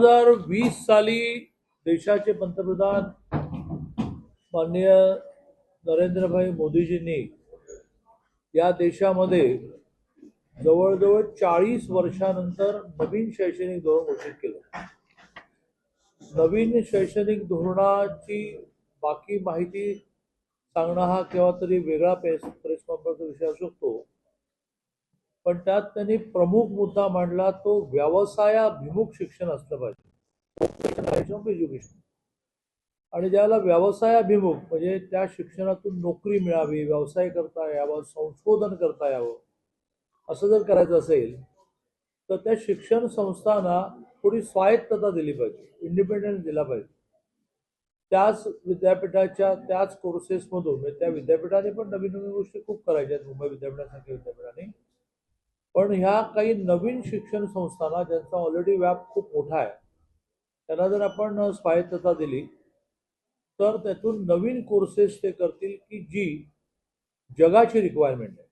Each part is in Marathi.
2020 साली देशाचे पंतप्रधान माननीय नरेंद्रभाई मोदीजींनी या देशामध्ये जवळजवळ 40 वर्षानंतर नवीन शैक्षणिक धोरण घोषित केलं। नवीन शैक्षणिक धोरणाची बाकी माहिती सांगणं हा केव्हा तरी वेगळा प्रेस कॉन्फरन्सचा विषय असू शकतो, पण त्यात त्यांनी प्रमुख मुद्दा मांडला तो व्यवसायाभिमुख शिक्षण असलं पाहिजे, एज्युकेशन। आणि ज्याला व्यवसायाभिमुख म्हणजे त्या शिक्षणातून नोकरी मिळावी, व्यवसाय करता यावं, संशोधन करता यावं, असं जर करायचं असेल तर त्या शिक्षण संस्थांना थोडी स्वायत्तता दिली पाहिजे, इंडिपेंडन्स दिला पाहिजे। त्याच विद्यापीठाच्या त्याच कोर्सेसमधून त्या विद्यापीठाने पण नवीन नवीन गोष्टी खूप करायच्या आहेत, मुंबई विद्यापीठासारख्या विद्यापीठाने। पण ह्या काही नवीन शिक्षण संस्थांना ज्यांचा ऑलरेडी व्याप खूप मोठा आहे त्यांना जर आपण स्वायत्तता दिली तर त्यातून नवीन कोर्सेस ते करतील की जी जगाची रिक्वायरमेंट आहे।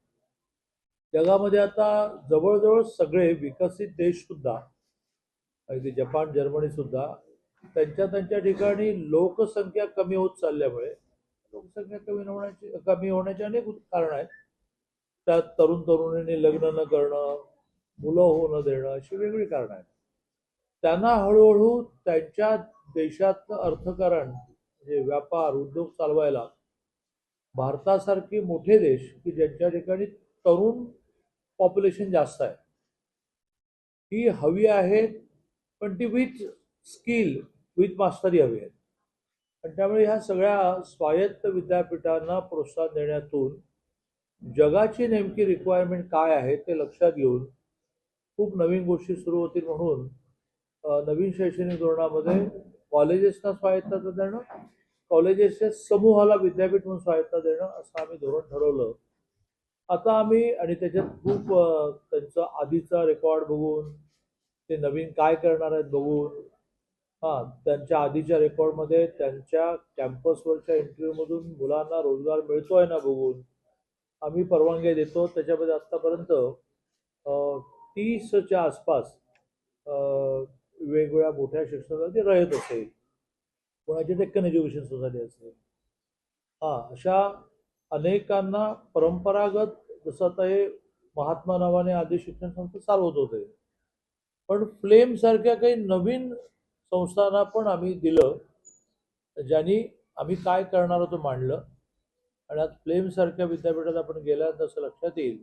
जगामध्ये आता जवळजवळ सगळे विकसित देश सुद्धा, अगदी जपान, जर्मनी सुद्धा त्यांच्या ठिकाणी लोकसंख्या कमी होत चालल्यामुळे, लोकसंख्या कमी होण्याची अनेक कारण आहेत। त्यात तरुण तरुणींनी लग्न न करणं, मुलं होऊ न देणं, अशी वेगळी कारणं आहेत। त्यांना हळूहळू त्यांच्या देशातलं अर्थकारण म्हणजे व्यापार उद्योग चालवायला भारतासारखे मोठे देश की ज्यांच्या ठिकाणी तरुण पॉप्युलेशन जास्त आहे ही हवी आहे, पण ती विथ स्किल, विथ मास्टरी हवी आहे। आणि त्यामुळे ह्या सगळ्या स्वायत्त विद्यापीठांना प्रोत्साहन देण्यातून जगाची नेमकी रिक्वायरमेंट काय आहे ते लक्षात घेऊन खूप नवीन गोष्टी सुरू होतील। म्हणून नवीन शैक्षणिक धोरणामध्ये कॉलेजेसना स्वायत्तता देणं, कॉलेजेसच्या समूहाला विद्यापीठ म्हणून स्वायत्तता देणं असं आम्ही धोरण ठरवलं। आता आम्ही आणि त्याच्यात खूप त्यांचा आधीचा रेकॉर्ड बघून, ते नवीन काय करणार आहेत बघून, त्यांच्या आधीच्या रेकॉर्डमध्ये त्यांच्या कॅम्पसवरच्या इंटरव्ह्यूमधून मुलांना रोजगार मिळतोय ना बघून आम्ही परवानगी देतो। त्याच्यामध्ये आत्तापर्यंत 30च्या आसपास वेगवेगळ्या मोठ्या शिक्षणासाठी रयत असेल, कोणाची डेक्कन एज्युकेशन सोसायटी असेल, अशा अनेकांना परंपरागत जसं आता हे महात्मा नावाने आधी शिक्षण संस्था चालवत होते, पण फ्लेम सारख्या काही नवीन संस्थांना पण आम्ही दिलं, ज्यांनी आम्ही काय करणार होतो मांडलं। आणि आज फ्लेम सारख्या विद्यापीठात आपण गेल्यानंतर असं लक्षात येईल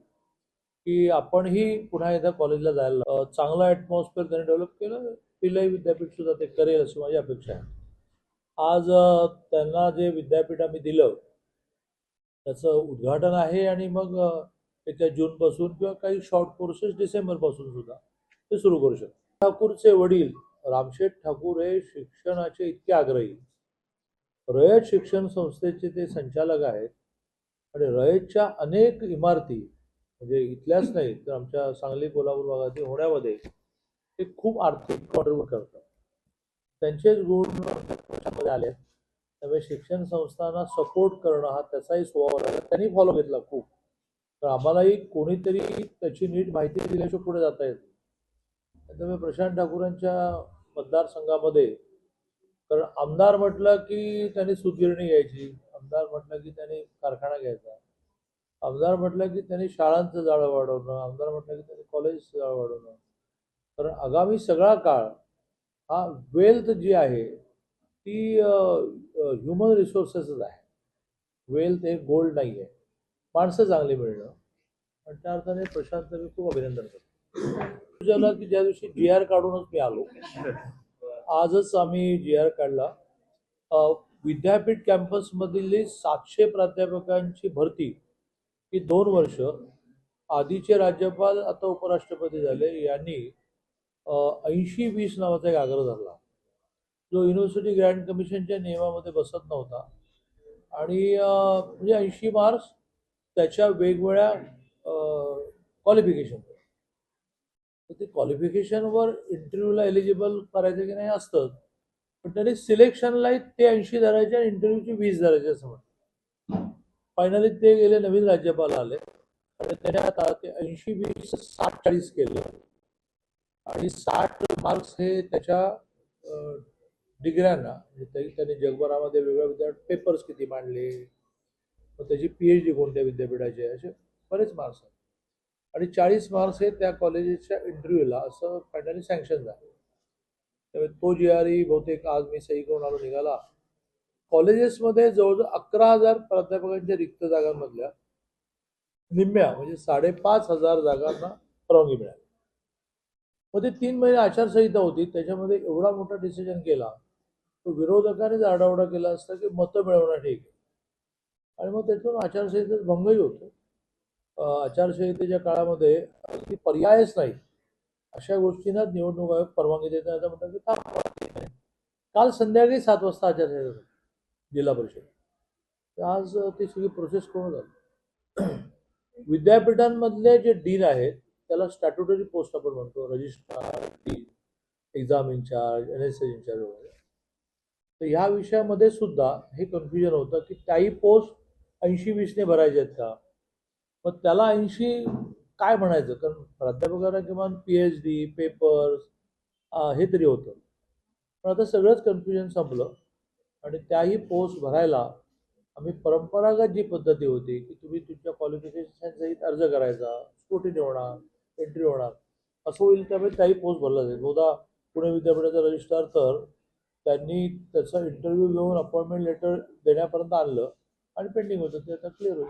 की आपणही पुन्हा एकदा कॉलेजला जायला चांगला ॲटमॉस्फिअर त्यांनी डेव्हलप केलं। पिल्लई विद्यापीठ सुद्धा ते करेल अशी माझी अपेक्षा आहे। आज त्यांना जे विद्यापीठ आम्ही दिलं त्याचं उद्घाटन आहे आणि मग येत्या जूनपासून किंवा काही शॉर्ट कोर्सेस डिसेंबरपासून सुद्धा ते सुरू करू शकतात। ठाकूरचे वडील रामशेठ ठाकूर हे शिक्षणाचे इतके आग्रही, रयत शिक्षण संस्थेचे ते संचालक आहेत आणि रयतच्या अनेक इमारती म्हणजे इथल्याच नाही तर आमच्या सांगली कोल्हापूर भागातील होण्यामध्ये ते खूप आर्थिक कॉन्ट्रीब्यूट करतात। त्यांचेच गुण त्याच्यामध्ये आले, त्यामुळे शिक्षण संस्थांना सपोर्ट करणं हा त्याचाही स्वभाव आहे। त्यांनी फॉलो घेतला खूप, तर आम्हालाही कोणीतरी त्याची नीट माहिती दिल्याशिवाय पुढे जाता येत। त्यामुळे प्रशांत ठाकूरांच्या मतदारसंघामध्ये, कारण आमदार म्हटलं की त्यांनी सूतगिरणी घ्यायची, आमदार म्हटलं की त्यांनी कारखाना घ्यायचा, आमदार म्हटलं की त्यांनी शाळांचं जाळं वाढवणं, आमदार म्हटलं की त्यांनी कॉलेजचं जाळं वाढवणं। कारण आगामी सगळा काळ हा वेल्थ जी आहे ती ह्युमन रिसोर्सेसच आहे। वेल्थ हे गोल्ड नाही आहे, माणसं चांगली मिळणं। आणि त्या अर्थाने प्रशांतचं मी खूप अभिनंदन करतो की ज्या दिवशी GR काढूनच मी आलो, आजच आम्ही GR काढला। विद्यापीठ कॅम्पसमधील 700 प्राध्यापकांची भरती ही 2 वर्ष आधीचे राज्यपाल आता उपराष्ट्रपती झाले यांनी 80-20 नावाचा एक आग्रह धरला जो युनिव्हर्सिटी ग्रँट कमिशनच्या नियमामध्ये बसत नव्हता। आणि म्हणजे 80 मार्क्स त्याच्या वेगवेगळ्या क्वालिफिकेशन, तर ते क्वालिफिकेशनवर इंटरव्ह्यूला एलिजिबल करायचं की नाही असतं, पण त्यांनी सिलेक्शनला ते 80 धरायचे आणि इंटरव्ह्यूची 20 धरायचे असं म्हणतात। फायनली ते गेले, नवीन राज्यपाल आले आणि त्याच्यात ते 80-20 60-40 केलं आणि 60 मार्क्स हे त्याच्या डिग्र्यांना म्हणजे त्यांनी जगभरामध्ये वेगवेगळ्या विद्यापीठ पेपर्स किती मांडले, मग त्याची PhD कोणत्या विद्यापीठाची आहे, असे बरेच मार्क्स आहेत. आणि 40 मार्क्स हे त्या कॉलेजेसच्या इंटरव्ह्यूला असं फायनली सँक्शन झालं. त्यामुळे तो GRE बहुतेक आज मी सही करून आलो निघाला. कॉलेजेसमध्ये जवळजवळ 11,000 प्राध्यापकांच्या रिक्त जागांमधल्या निम्म्या म्हणजे 5,500 जागांना परवानगी मिळाली. मग ते 3 महिने आचारसंहिता होती, त्याच्यामध्ये एवढा मोठा डिसिजन केला, तो विरोधकांनीच आरडाओरडा केला असता की मतं मिळवणं ठीक आहे, आणि मग त्यातून आचारसंहितेत भंगही होतो. आचारसंहितेच्या काळामध्ये अगदी पर्यायच नाही अशा गोष्टींना निवडणूक आयोग परवानगी देत नाही, असं म्हणतात की थांबवा. काल संध्याकाळी 7 वाजता आचारसंहिता झाली जिल्हा परिषद. तर आज ती सगळी प्रोसेस करून झाली. विद्यापीठांमधले जे डीन आहेत त्याला स्टॅट्युटरी पोस्ट आपण म्हणतो, registrar, dean, exam incharge, NSS incharge वगैरे. तर ह्या विषयामध्ये सुद्धा हे कन्फ्युजन होतं की त्याही पोस्ट 80-20ने भरायचे आहेत का, मग त्याला 80 काय म्हणायचं, कारण प्राध्यापकांना किमान PhD पेपर्स हे तरी होतं. पण आता सगळंच कन्फ्युजन संपलं आणि त्याही पोस्ट भरायला आम्ही परंपरागत जी पद्धती होती की तुम्ही तुमच्या क्वालिफिकेशन सहित अर्ज करायचा, स्क्रुटिनी होणार, एंट्री होणार, असं होईल. त्यामुळे त्याही पोस्ट भरला जाईल. बहुधा पुणे विद्यापीठाचा रजिस्ट्रार तर त्यांनी त्याचा इंटरव्ह्यू घेऊन अपॉइंटमेंट लेटर देण्यापर्यंत आणलं आणि पेंडिंग होतं, ते आता क्लिअर होईल.